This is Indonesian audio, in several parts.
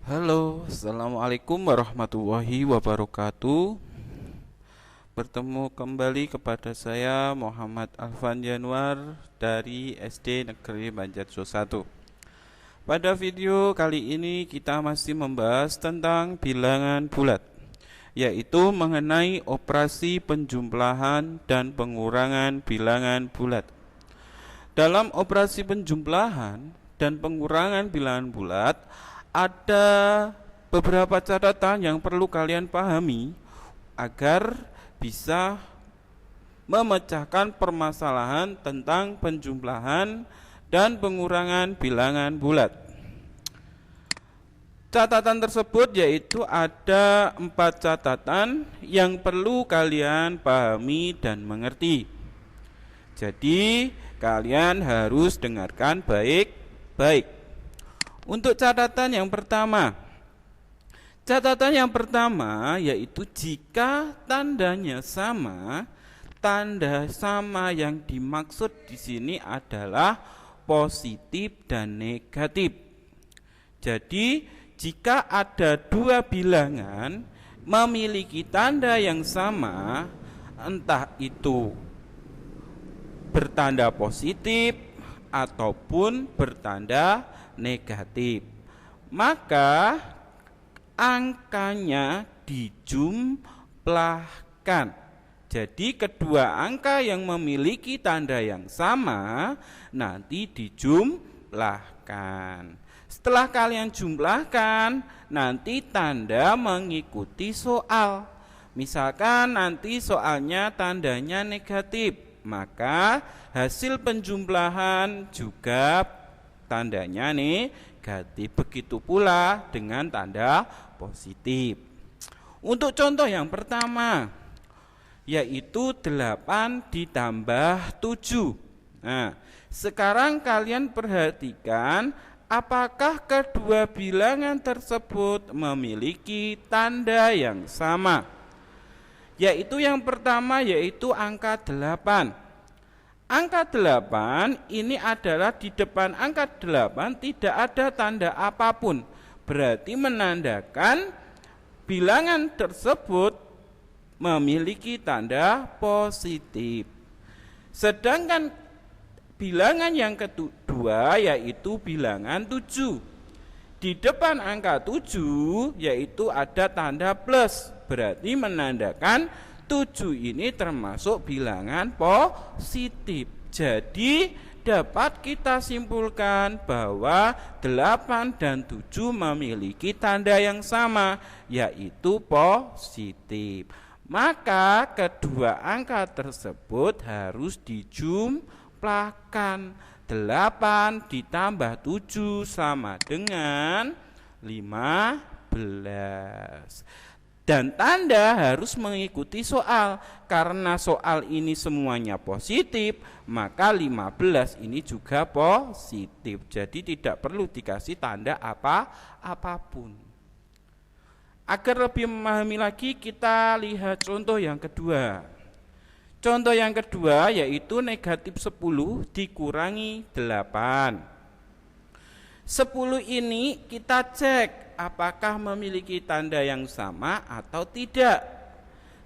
Halo, assalamualaikum warahmatullahi wabarakatuh. Bertemu kembali kepada saya Muhammad Alvan Januar dari SD Negeri Banjarjo 1. Pada video kali ini kita masih membahas tentang bilangan bulat, yaitu mengenai operasi penjumlahan dan pengurangan bilangan bulat. Dalam operasi penjumlahan dan pengurangan bilangan bulat, ada beberapa catatan yang perlu kalian pahami agar bisa memecahkan permasalahan tentang penjumlahan dan pengurangan bilangan bulat. Catatan tersebut yaitu ada 4 catatan yang perlu kalian pahami dan mengerti. Jadi kalian harus dengarkan baik-baik. Untuk catatan yang pertama yaitu jika tandanya sama, tanda sama yang dimaksud di sini adalah positif dan negatif. Jadi jika ada dua bilangan memiliki tanda yang sama, entah itu bertanda positif ataupun bertanda negatif, maka angkanya dijumlahkan. Jadi kedua angka yang memiliki tanda yang sama nanti dijumlahkan. Setelah kalian jumlahkan, nanti tanda mengikuti soal. Misalkan nanti soalnya tandanya negatif, maka hasil penjumlahan juga tandanya negatif. Begitu pula dengan tanda positif. Untuk contoh yang pertama yaitu 8 ditambah 7. Nah, sekarang kalian perhatikan apakah kedua bilangan tersebut memiliki tanda yang sama. Yaitu yang pertama yaitu angka 8. Angka 8 ini adalah di depan angka 8 tidak ada tanda apapun. Berarti menandakan bilangan tersebut memiliki tanda positif. Sedangkan bilangan yang kedua yaitu bilangan 7. Di depan angka 7 yaitu ada tanda plus. Berarti menandakan 7 ini termasuk bilangan positif. Jadi dapat kita simpulkan bahwa 8 dan 7 memiliki tanda yang sama, yaitu positif. Maka kedua angka tersebut harus dijumlahkan. 8 ditambah 7 sama dengan 15. Dan tanda harus mengikuti soal. Karena soal ini semuanya positif, maka 15 ini juga positif. Jadi tidak perlu dikasih tanda apapun. Agar lebih memahami lagi, kita lihat contoh yang kedua. Contoh yang kedua yaitu negatif 10 dikurangi 8. 10 ini kita cek apakah memiliki tanda yang sama atau tidak.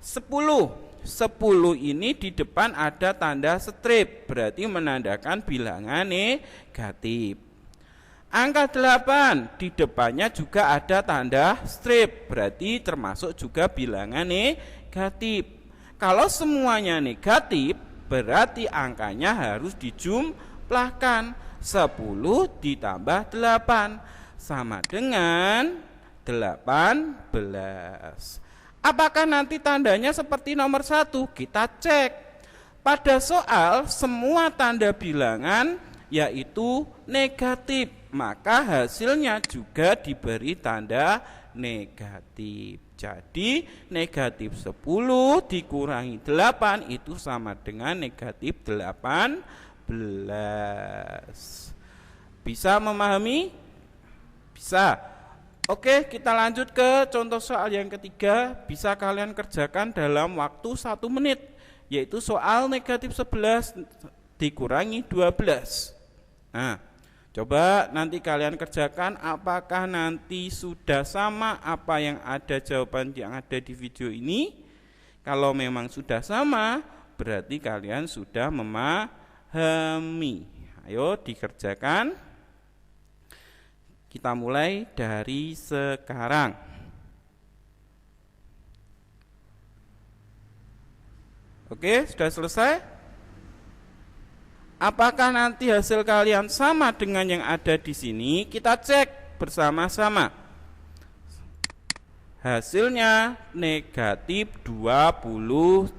10 ini di depan ada tanda strip, berarti menandakan bilangan negatif. Angka 8 di depannya juga ada tanda strip, berarti termasuk juga bilangan negatif. Kalau semuanya negatif, berarti angkanya harus dijumlahkan. 10 ditambah 8 sama dengan 18. Apakah nanti tandanya seperti nomor 1? Kita cek. Pada soal semua tanda bilangan yaitu negatif, maka hasilnya juga diberi tanda negatif. Jadi negatif 10 dikurangi 8 itu sama dengan negatif 18. Bisa memahami? Bisa. Oke, kita lanjut ke contoh soal yang ketiga. Bisa kalian kerjakan dalam waktu 1 menit, yaitu soal negatif 11 dikurangi 12. Nah, Coba nanti kalian kerjakan, apakah nanti sudah sama apa yang ada jawaban yang ada di video ini? Kalau memang sudah sama, berarti kalian sudah memahami. Ayo dikerjakan. Kita mulai dari sekarang. Oke, sudah selesai? Apakah nanti hasil kalian sama dengan yang ada di sini? Kita cek bersama-sama. Hasilnya negatif 23.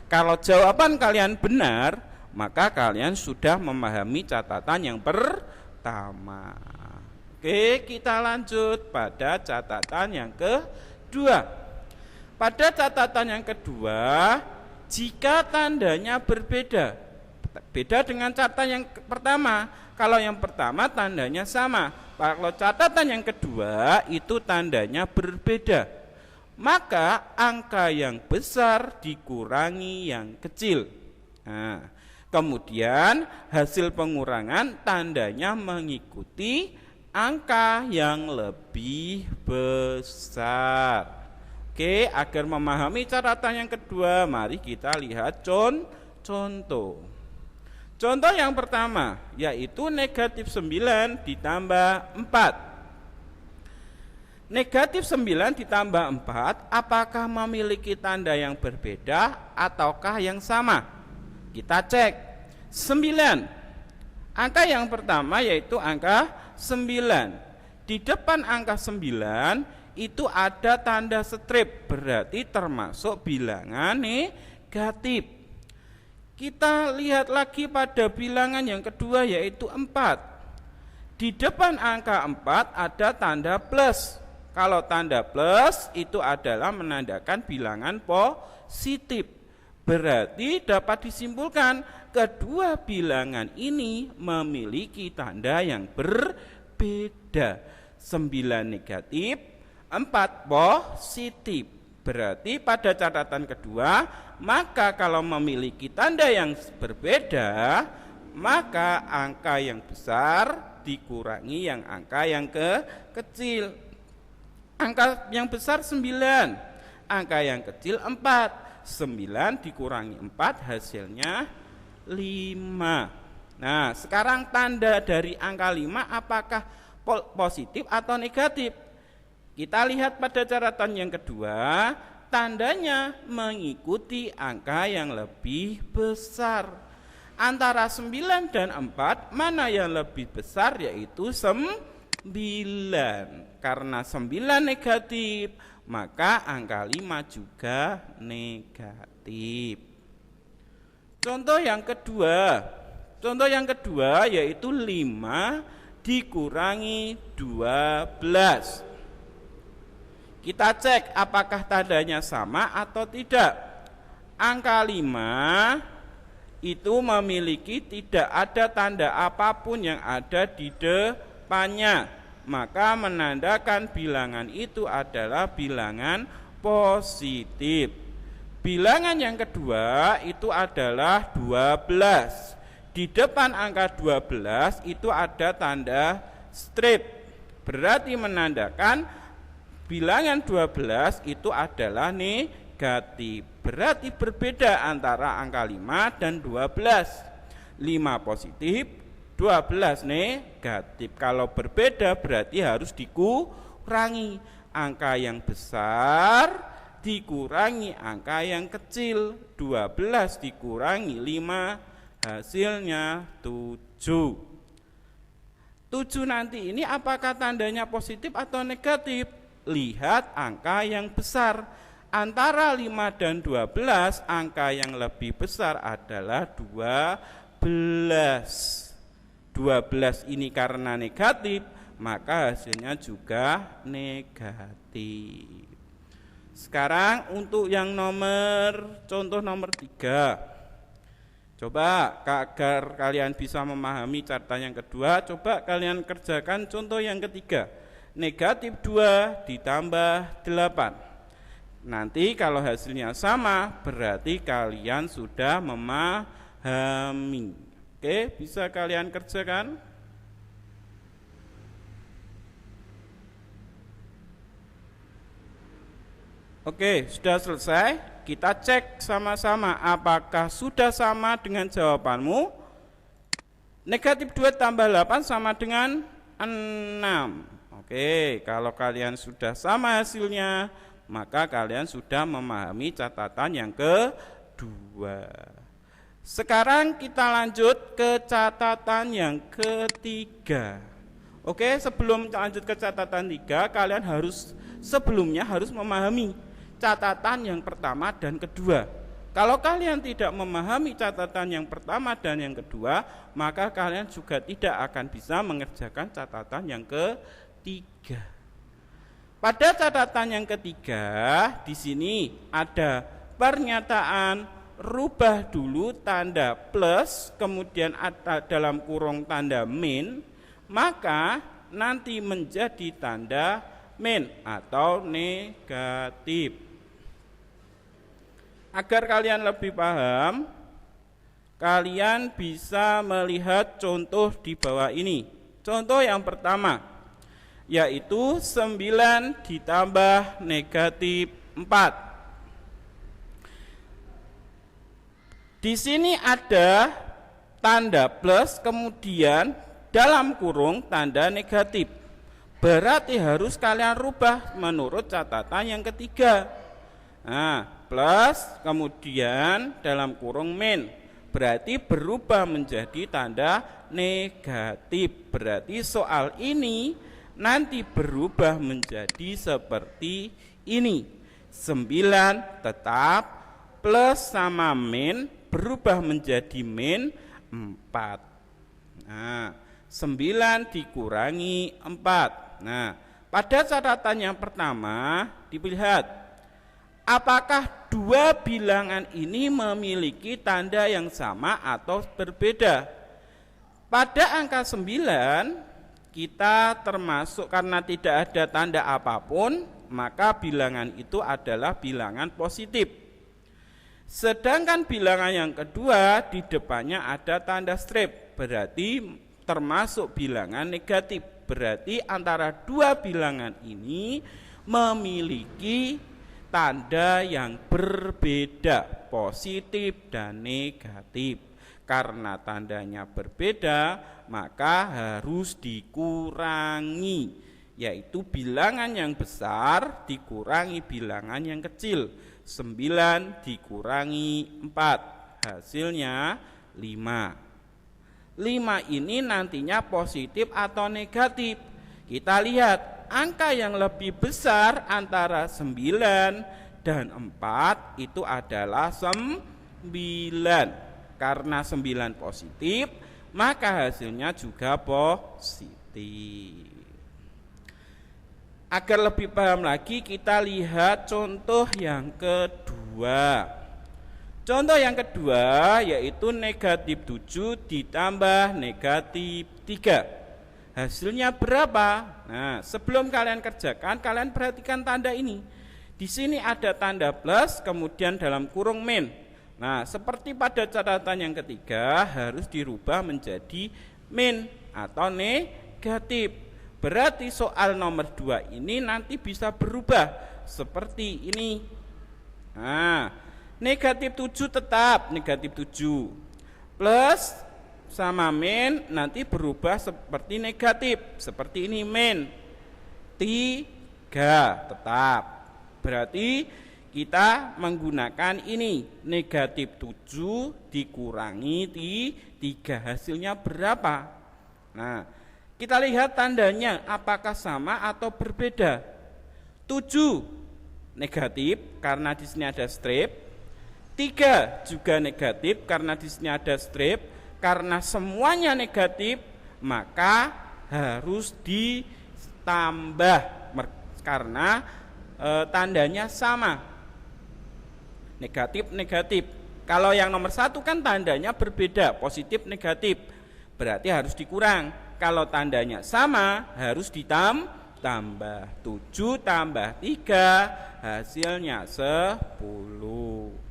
Kalau jawaban kalian benar, maka kalian sudah memahami catatan yang pertama. Oke, kita lanjut pada catatan yang kedua. Pada catatan yang kedua, jika tandanya berbeda, beda dengan catatan yang pertama. Kalau yang pertama tandanya sama, kalau catatan yang kedua itu tandanya berbeda, maka angka yang besar dikurangi yang kecil. Nah, kemudian hasil pengurangan tandanya mengikuti angka yang lebih besar. Oke, agar memahami catatan yang kedua, mari kita lihat contoh. Contoh yang pertama, yaitu negatif 9 ditambah 4. Negatif 9 ditambah 4, apakah memiliki tanda yang berbeda ataukah yang sama? Kita cek. 9. Angka yang pertama yaitu angka 9. Di depan angka 9 itu ada tanda strip, berarti termasuk bilangan negatif. Kita lihat lagi pada bilangan yang kedua yaitu 4. Di depan angka 4 ada tanda plus. Kalau tanda plus itu adalah menandakan bilangan positif. Berarti dapat disimpulkan kedua bilangan ini memiliki tanda yang berbeda. 9 negatif, 4 positif. Berarti pada catatan kedua, maka kalau memiliki tanda yang berbeda, maka angka yang besar dikurangi yang angka yang kecil. Angka yang besar 9, angka yang kecil 4. 9 dikurangi 4 hasilnya 5. Nah, sekarang tanda dari angka 5 apakah positif atau negatif? Kita lihat pada catatan yang kedua, tandanya mengikuti angka yang lebih besar. Antara 9 dan 4, mana yang lebih besar? Yaitu 9. Karena 9 negatif, maka angka 5 juga negatif. Contoh yang kedua yaitu 5 dikurangi 12. Kita cek apakah tandanya sama atau tidak. Angka 5 itu memiliki tidak ada tanda apapun yang ada di depannya, maka menandakan bilangan itu adalah bilangan positif. Bilangan yang kedua itu adalah 12. Di depan angka 12 itu ada tanda strip, berarti menandakan bilangan 12 itu adalah negatif. Berarti berbeda antara angka 5 dan 12. 5 positif, 12 negatif. Kalau berbeda berarti harus dikurangi. Angka yang besar dikurangi angka yang kecil. 12 dikurangi 5 hasilnya 7. 7 nanti ini apakah tandanya positif atau negatif? Lihat angka yang besar. Antara 5 dan 12, angka yang lebih besar adalah 12. 12 ini karena negatif, maka hasilnya juga negatif. Sekarang untuk yang contoh nomor 3. Coba agar kalian bisa memahami catatan yang kedua, coba kalian kerjakan contoh yang ketiga. Negatif 2 ditambah 8. Nanti kalau hasilnya sama, berarti kalian sudah memahami. Oke, bisa kalian kerjakan? Oke, sudah selesai. Kita cek sama-sama apakah sudah sama dengan jawabanmu. Negatif 2 tambah 8 sama dengan 6. Oke, kalau kalian sudah sama hasilnya, maka kalian sudah memahami catatan yang kedua. Sekarang kita lanjut ke catatan yang ketiga. Oke, sebelum lanjut ke catatan 3, kalian sebelumnya harus memahami catatan yang pertama dan kedua. Kalau kalian tidak memahami catatan yang pertama dan yang kedua, maka kalian juga tidak akan bisa mengerjakan catatan yang ketiga. Pada catatan yang ketiga, di sini ada pernyataan rubah dulu tanda plus, kemudian ada dalam kurung tanda min, maka nanti menjadi tanda min atau negatif. Agar kalian lebih paham, kalian bisa melihat contoh di bawah ini. Contoh yang pertama, yaitu 9 ditambah negatif 4. Di sini ada tanda plus, kemudian dalam kurung tanda negatif. Berarti harus kalian rubah menurut catatan yang ketiga. Nah, plus kemudian dalam kurung min, berarti berubah menjadi tanda negatif. Berarti soal ini nanti berubah menjadi seperti ini. 9 tetap plus sama min berubah menjadi min 4. Nah, 9 dikurangi 4. Nah, pada catatan yang pertama dilihat apakah dua bilangan ini memiliki tanda yang sama atau berbeda. Pada angka 9 kita termasuk karena tidak ada tanda apapun, maka bilangan itu adalah bilangan positif. Sedangkan bilangan yang kedua di depannya ada tanda strip, berarti termasuk bilangan negatif. Berarti antara dua bilangan ini memiliki tanda yang berbeda, positif dan negatif. Karena tandanya berbeda, maka harus dikurangi, yaitu bilangan yang besar dikurangi bilangan yang kecil. 9 dikurangi 4, hasilnya 5. 5 ini nantinya positif atau negatif. Kita lihat angka yang lebih besar antara 9 dan 4 itu adalah 9. Karena 9 positif, maka hasilnya juga positif. Agar lebih paham lagi, kita lihat contoh yang kedua. Contoh yang kedua yaitu negatif 7 ditambah negatif 3. Hasilnya berapa? Nah, sebelum kalian kerjakan, kalian perhatikan tanda ini. Di sini ada tanda plus, kemudian dalam kurung min. Nah, seperti pada catatan yang ketiga, harus dirubah menjadi min atau negatif. Berarti soal nomor 2 ini nanti bisa berubah seperti ini. Nah, negatif 7 tetap negatif 7. Plus sama min nanti berubah seperti negatif. Seperti ini min 3 tetap. Berarti kita menggunakan ini. Negatif 7 dikurangi 3. Hasilnya berapa? Nah, kita lihat tandanya apakah sama atau berbeda. 7 negatif karena di sini ada strip. 3 juga negatif karena di sini ada strip. Karena semuanya negatif, maka harus ditambah karena tandanya sama. Negatif negatif. Kalau yang nomor 1 kan tandanya berbeda, positif negatif. Berarti harus dikurang. Kalau tandanya sama, harus ditambah. 7 tambah 3, hasilnya 10.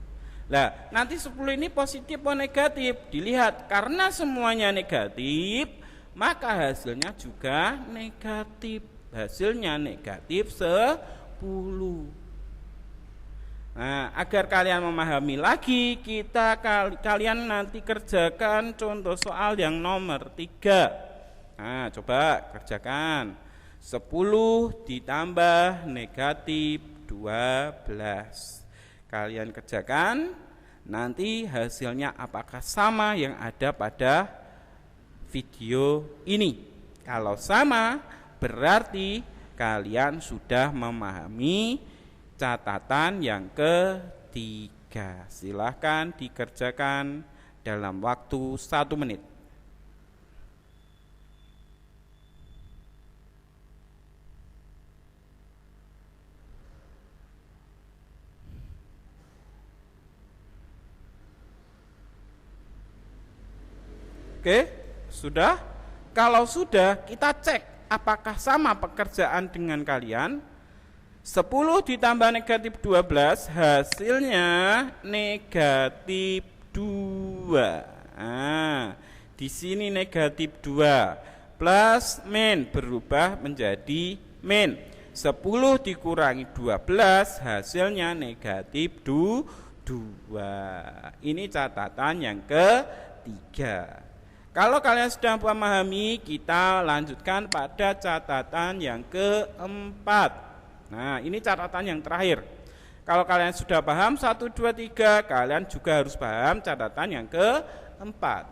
Nah, nanti 10 ini positif atau negatif? Dilihat, karena semuanya negatif, maka hasilnya juga negatif. Hasilnya negatif 10. Nah, agar kalian memahami lagi, kalian nanti kerjakan contoh soal yang nomor 3. Nah, coba kerjakan. 10 ditambah negatif 12. Kalian kerjakan, nanti hasilnya apakah sama yang ada pada video ini. Kalau sama, berarti kalian sudah memahami catatan yang ketiga. Silahkan dikerjakan dalam waktu 1 menit. Oke, sudah? Kalau sudah, kita cek apakah sama pekerjaan dengan kalian. 10 ditambah negatif 12 hasilnya negatif 2. Nah, di sini negatif 2 plus min berubah menjadi min. 10 dikurangi 12 hasilnya negatif 2. Ini catatan yang ketiga. Kalau kalian sudah memahami, kita lanjutkan pada catatan yang keempat. Nah, ini catatan yang terakhir. Kalau kalian sudah paham 1, 2, 3, kalian juga harus paham catatan yang keempat.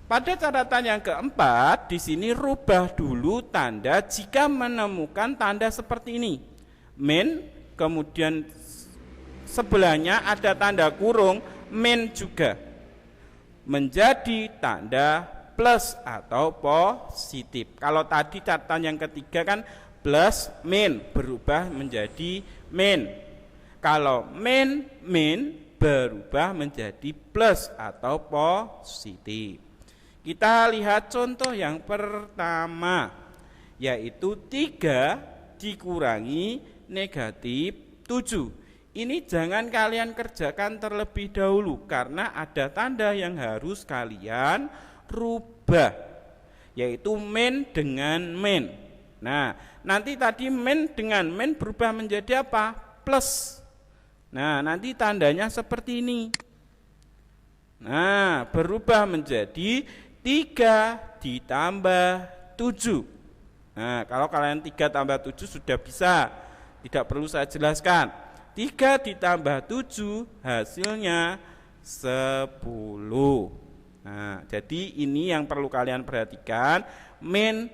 Pada catatan yang keempat, di sini rubah dulu tanda jika menemukan tanda seperti ini. Min, kemudian sebelahnya ada tanda kurung, min juga. Menjadi tanda plus atau positif. Kalau tadi catatan yang ketiga kan plus min berubah menjadi min. Kalau min berubah menjadi plus atau positif. Kita lihat contoh yang pertama, yaitu 3 dikurangi negatif 7. Ini jangan kalian kerjakan terlebih dahulu karena ada tanda yang harus kalian rubah, yaitu min dengan min. Nah, nanti tadi min dengan min berubah menjadi apa? Plus. Nah, nanti tandanya seperti ini. Nah, berubah menjadi 3 ditambah 7. Nah, kalau kalian 3 tambah 7 sudah bisa, tidak perlu saya jelaskan. 3 ditambah 7 hasilnya 10. Nah, jadi ini yang perlu kalian perhatikan. Min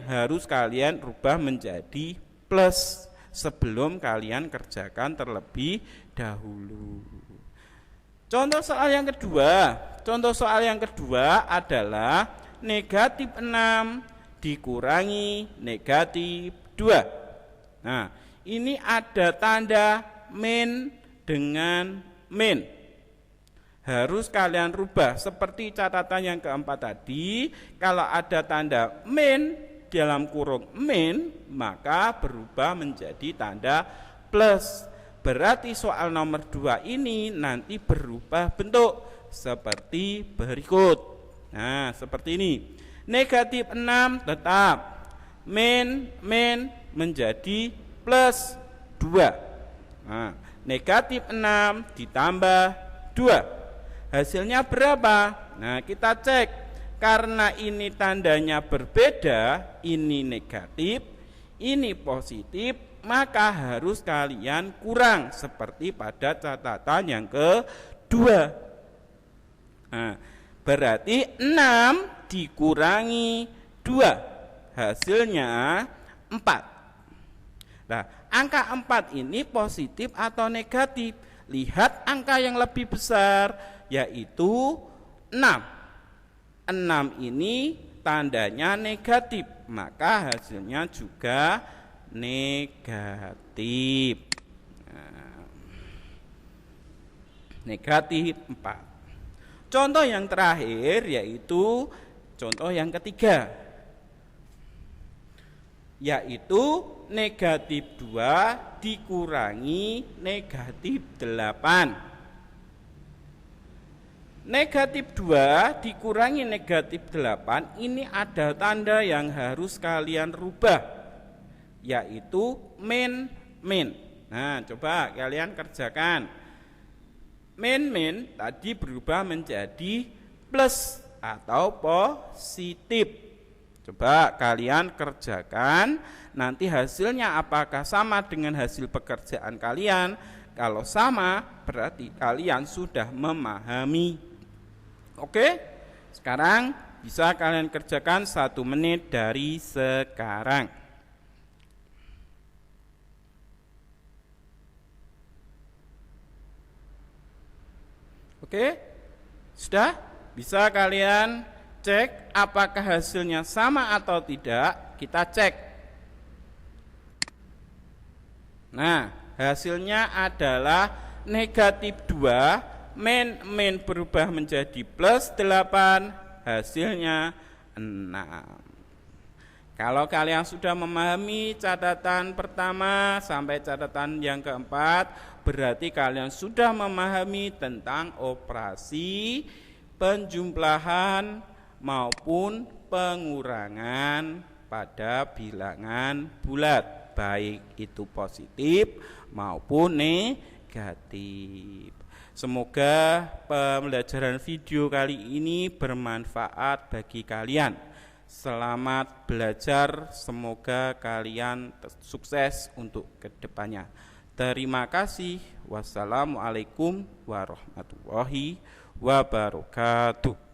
harus kalian rubah menjadi plus sebelum kalian kerjakan terlebih dahulu. Contoh soal yang kedua adalah negatif 6 dikurangi negatif 2. Nah, ini ada tanda min dengan min. Harus kalian rubah seperti catatan yang keempat tadi. Kalau ada tanda min dalam kurung min, maka berubah menjadi tanda plus. Berarti soal nomor 2 ini nanti berubah bentuk seperti berikut. Nah, seperti ini. Negatif 6 tetap. Min menjadi plus 2. Nah, negatif 6 ditambah 2. Hasilnya berapa? Nah, kita cek. Karena ini tandanya berbeda, ini negatif, ini positif, maka harus kalian kurang seperti pada catatan yang kedua. Nah, berarti 6 dikurangi 2. Hasilnya 4. Nah, angka 4 ini positif atau negatif? Lihat angka yang lebih besar, yaitu 6. 6 ini tandanya negatif, maka hasilnya juga negatif. Nah, negatif 4. Contoh yang terakhir yaitu contoh yang ketiga, yaitu negatif 2 dikurangi negatif 8. Negatif 2 dikurangi negatif 8 ini ada tanda yang harus kalian rubah, yaitu min. Nah, coba kalian kerjakan. Min tadi berubah menjadi plus atau positif. Coba kalian kerjakan, nanti hasilnya apakah sama dengan hasil pekerjaan kalian? Kalau sama, berarti kalian sudah memahami. Oke? Sekarang bisa kalian kerjakan 1 menit dari sekarang. Oke? Sudah? Bisa kalian cek apakah hasilnya sama atau tidak? Kita cek. Nah, hasilnya adalah negatif 2, min berubah menjadi plus 8, hasilnya 6. Kalau kalian sudah memahami catatan pertama sampai catatan yang keempat, berarti kalian sudah memahami tentang operasi penjumlahan maupun pengurangan pada bilangan bulat, baik itu positif maupun negatif. Semoga pembelajaran video kali ini bermanfaat bagi kalian. Selamat belajar, semoga kalian sukses untuk kedepannya. Terima kasih. Wassalamualaikum warahmatullahi wabarakatuh.